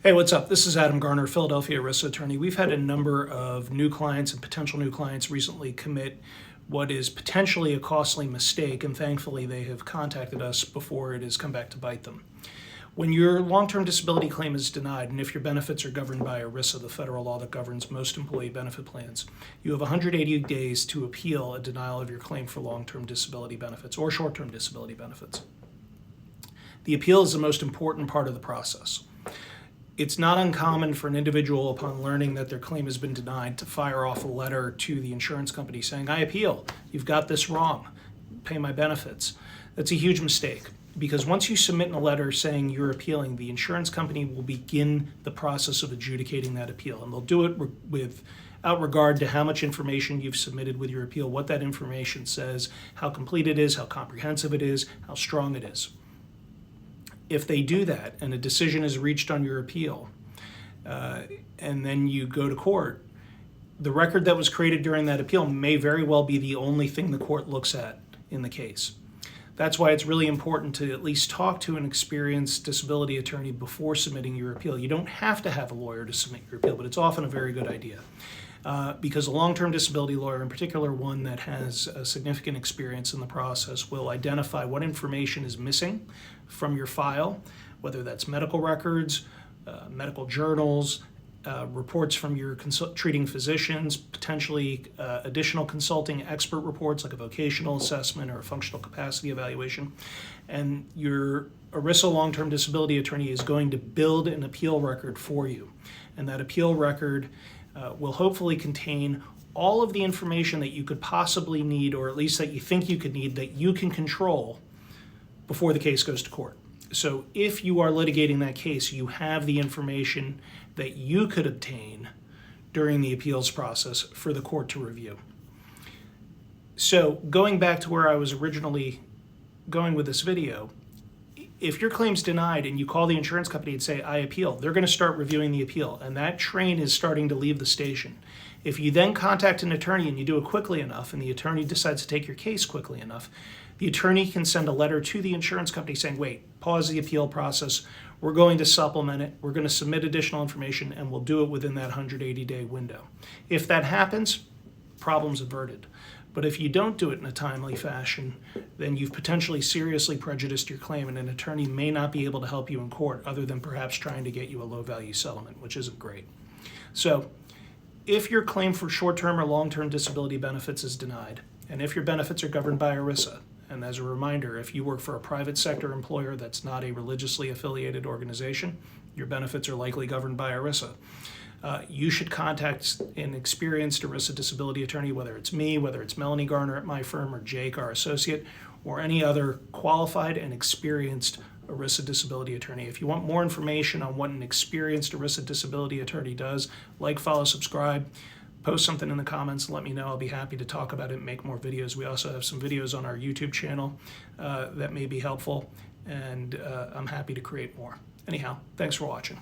Hey, what's up? This is Adam Garner, Philadelphia ERISA attorney. We've had a number of new clients and potential new clients recently commit what is potentially a costly mistake, and thankfully they have contacted us before it has come back to bite them. When your long-term disability claim is denied, and if your benefits are governed by ERISA, the federal law that governs most employee benefit plans, you have 180 days to appeal a denial of your claim for long-term disability benefits or short-term disability benefits. The appeal is the most important part of the process. It's not uncommon for an individual, upon learning that their claim has been denied, to fire off a letter to the insurance company saying, "I appeal, you've got this wrong, pay my benefits." That's a huge mistake, because once you submit a letter saying you're appealing, the insurance company will begin the process of adjudicating that appeal, and they'll do it without regard to how much information you've submitted with your appeal, what that information says, how complete it is, how comprehensive it is, how strong it is. If they do that and a decision is reached on your appeal, and then you go to court, the record that was created during that appeal may very well be the only thing the court looks at in the case. That's why it's really important to at least talk to an experienced disability attorney before submitting your appeal. You don't have to have a lawyer to submit your appeal, but it's often a very good idea. Because a long-term disability lawyer, in particular one that has a significant experience in the process, will identify what information is missing from your file, whether that's medical records, medical journals, reports from your treating physicians, potentially additional consulting expert reports like a vocational assessment or a functional capacity evaluation. And your ERISA long-term disability attorney is going to build an appeal record for you. And that appeal record will hopefully contain all of the information that you could possibly need, or at least that you think you could need, that you can control before the case goes to court. So if you are litigating that case, you have the information that you could obtain during the appeals process for the court to review. So going back to where I was originally going with this video, if your claim's denied and you call the insurance company and say, "I appeal," they're going to start reviewing the appeal, and that train is starting to leave the station. If you then contact an attorney and you do it quickly enough, and the attorney decides to take your case quickly enough, the attorney can send a letter to the insurance company saying, "Wait, pause the appeal process. We're going to supplement it. We're going to submit additional information, and we'll do it within that 180-day window." If that happens, problem's averted. But if you don't do it in a timely fashion, then you've potentially seriously prejudiced your claim, and an attorney may not be able to help you in court other than perhaps trying to get you a low-value settlement, which isn't great. So if your claim for short-term or long-term disability benefits is denied, and if your benefits are governed by ERISA, and as a reminder, if you work for a private sector employer that's not a religiously affiliated organization, your benefits are likely governed by ERISA. You should contact an experienced ERISA disability attorney, whether it's me, whether it's Melanie Garner at my firm, or Jake, our associate, or any other qualified and experienced ERISA disability attorney. If you want more information on what an experienced ERISA disability attorney does, like, follow, subscribe, post something in the comments, let me know. I'll be happy to talk about it and make more videos. We also have some videos on our YouTube channel that may be helpful, and I'm happy to create more. Anyhow, thanks for watching.